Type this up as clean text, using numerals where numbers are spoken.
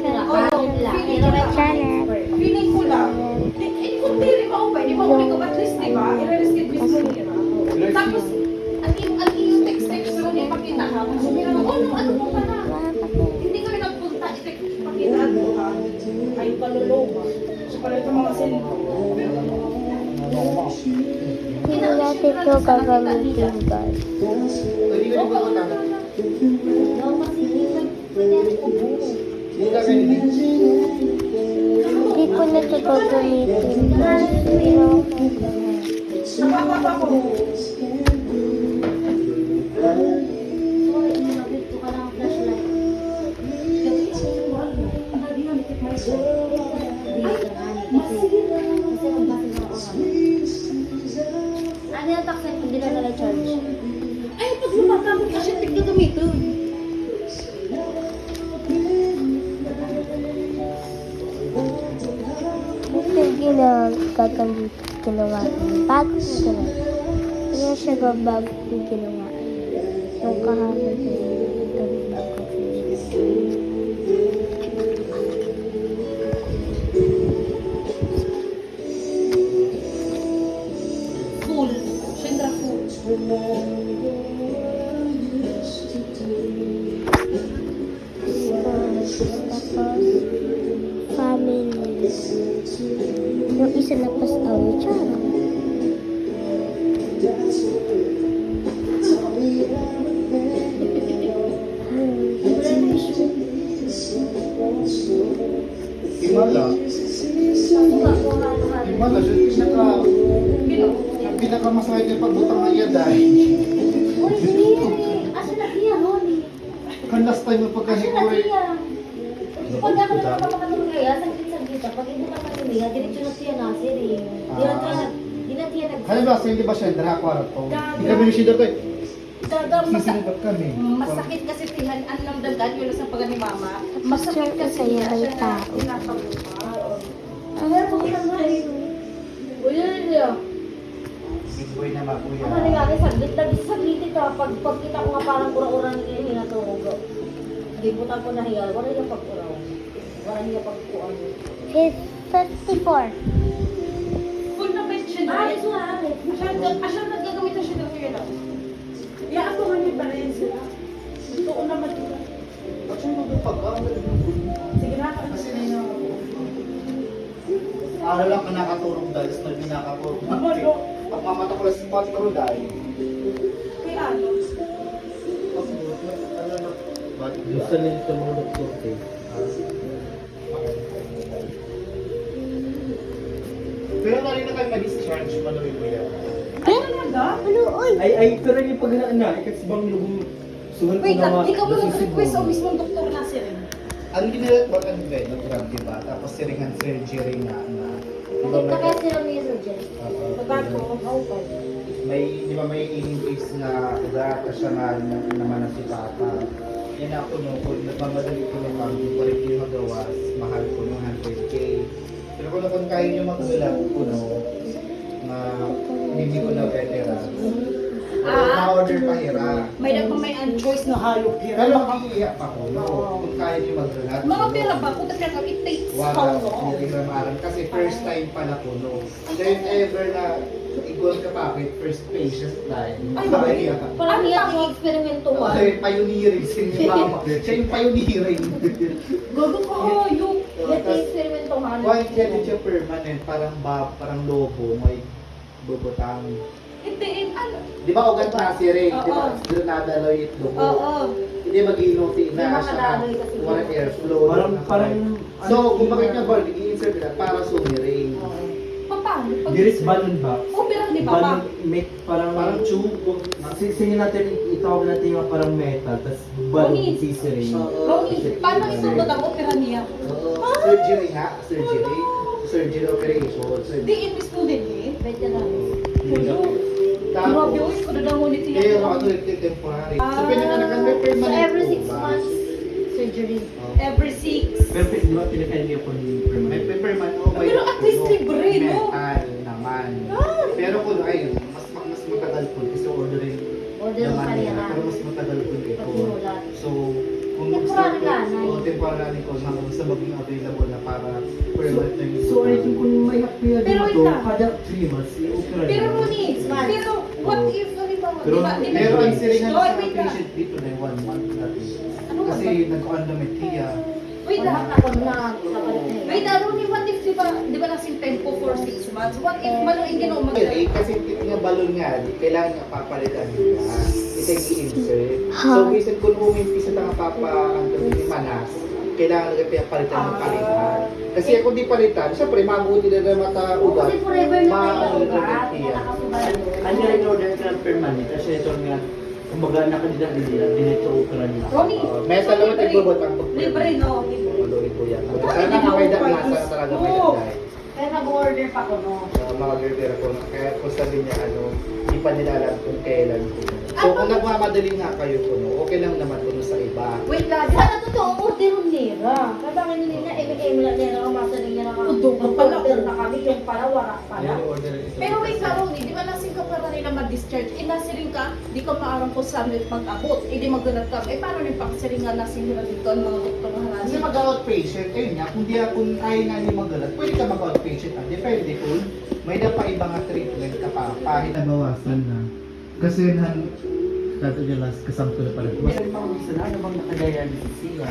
Channel. Feeling ko lang. Kung di rin ako pa, di ba ulit ko, at least, di ba? I-rescue mismo nila. Tapos, ang iyong text-text na rin ipakita ha. Sabi na, ano mo pa na? Hindi kami nagpunta, ipakita mo ha. Ay, paluloma. So, pala ito mga sinito. Hindi natin ito gagamitin, guys. Hindi ko na ito gagamitin, guys. Pero, ano yung tax na hindi na nala-charge? Ay, pag lumakamot kasi tignan gamitin. ito ginawa ko. Bago ko ginawa. Kaya siya bago ko ginawa. Nung kahapon ko ito bago ko. Full. Siyempre full. Tapos, family. Yung isa na pastaw, tsara. Himala. Himala, siya ang pinakamasakit yung pagbutang ng yaday. Uy, hindi. Asa na siya, Ronnie? Kan last time yung Asa na pagkahikoy. siya? Pag ako na napapakatulog kaya, saglit-saglit. Pag hindi ka matulog, diretso na siya na, sir eh. Di na siya nag... Kaya ba, hindi ba siya, dara kwarto? Hindi kami ni Shidor tayo. Sisilipat kami. Masakit kasi tihan ang namdagan yun sa pagani mama. Masakit kasi yung tao. Ano po ka nga rin? Uy, yun yun. Big boy na makuya. Ang nangyari, saglit ito. Pag kita ko nga parang ura-ura niya hinatulog. Hindi po tapo na hiya. Wala niya pag-uraw. Wala niya pag-uan. 54. Full na bed siya Ah, dahil. ito nga. Asya nagagamit na siya ng kuya lang. Iyaan ko nga niya pa rin sila. Totoo naman ito. Ba't siya magpagkakang Sige na, kasi na yung araw lang ka nakatulog dahil sa binakapulog. Ang mamata ko lang si Patro dahil. kaya ano? Gusto nila ito mga doktor eh. Pero nari na kayo mag-discharge, manuwi ko yan. Ay, talaga? Ano, oy? Ay, pero yung pag na, ikas bang lubong suhan ko Wait na lang, ikaw mo nasisibong. mag-request o mismong doktor na siya rin? Ang ginilat mo ang bed, natural, diba? Tapos siringan surgery nga na. Diba Nakita kaya sila may surgery. Pagkato, okay. May, di ba may increase na ugat siya nga naman na si Papa. Yan ako no, kung nagmamadali ko naman, kung pa rin yung magawas, mahal ko ng 100K. Pero kung kaya nyo mag-ulat ko no, na hindi ko na veteran. Na-order pa hira. May choice na halop here. Pero makikiyak pa ko, no? Kung kaya nyo mag-ulat. Mga pera ba? Kung talaga, it takes how Wala, long? hindi ko na kasi first time pala ko, no? So if ever na igol ka bakit first patient time, Ay, makikiyak ka. Parang niya ang eksperimento mo. Okay, pioneering si Mama. Siya yung pioneering. Gago ka, yung... Yan ang eksperimento nga. Why can't siya permanent? Parang lobo, may bubutang. Hindi, ano? Di ba ugat na si Ray? Di ba? Oo. Doon nadaloy yung lobo. Oo. Hindi mag-iinuti Hindi na siya. makadaloy kasi. Walang airflow. Parang, So, kung bakit niya ball, i-insert nila para sumiring. Paano? Diris balon ba? Opera ni Papa. Balon, may parang Parang tube. Sige natin, itawag natin yung parang metal, tapos balon Ronnie. sisiring. Ronnie, paano isugot ang opera niya? Surgery nga. Surgery. Surgery operation. Di imbis ko din eh. Medyo na. Grabe, uy, kung nadangunit Kaya siya. yung ano yung temporary. So, pinakanakan may So permanent every po 6 ba? months, surgery. Every 6. Pero di ba pinakain niya po ni May permanent? permanent o may Pero at least libre, no? metal naman. Pero kung ayun, mas matagal po kasi orderin Order mo naman kanina. nila. Pero mas matagal po ito. Pagsimulan. So, kung Temporary mag-start ka, po, Nay. para natin ko hanggang sa maging available na para permanent na yung So, I think kung may appeal Pero dito, wait lang. kada 3 months, i-opera Pero nila. Ronnie, pero what if, halimbawa, Pero di ba, pero ang siringan Oy, sa wait lang. patient dito na 1 month natin. Ano Kasi ba? nag-endometria. Wait lang. Ako na, kapalik na Wait, Ronnie, what if, di ba nasing tempo for 6 months? What if maluin ginawa mag- Okay, kasi yung balon nga, kailangan nga papalitan nila. Ito yung i-insert. Ha? So, minsan kung umimpisa na papa-andometria manas, kailangan nila pinapalitan ng palitan. Kasi kung di palitan, syempre mabuti na na mata ugat. Kasi forever na Ma- kayo ano, ugat, iya. nakakasugal. Ano yung in-order ka ng permanent? Kasi ito nga, kumbaga nakadila nila, dinito opera nila. Ronnie, Metal naman igbubot ang libre, no? Maluin ko yan. Sana nga may nasa talaga may dahil. Kaya nag-order pa ko, no? Mga girlfriend ko, kaya kung sabi niya hindi pa nila alam kung kailan ko. So kung nagmamadali nga kayo ko, okay lang naman kung sa iba. Wait lang, Sana totoo, order ng nila. Kaya bakit hindi na lang nila ang masa nila na Udo ka pala. order na kami, yung pala, wala pala. pero wait lang, Ronnie, di ba nasing ka para nila mag-discharge? Eh, nasiring ka, di ka maarang kung saan mag-abot. Eh, di magganap ka. Eh, paano rin pakasiring nga nasing nila dito ang mga doktor na Kasi harasin? mag-outpatient, ayun nga, kung ayaw nga niyo magalat, pwede ka mag-outpatient. Depende kung may na pa ibang treatment ka pa, kahit nabawasan na. Kasi kato niya last kasampo na pala. Mas mga bisa na, ano bang nakadialysis sila?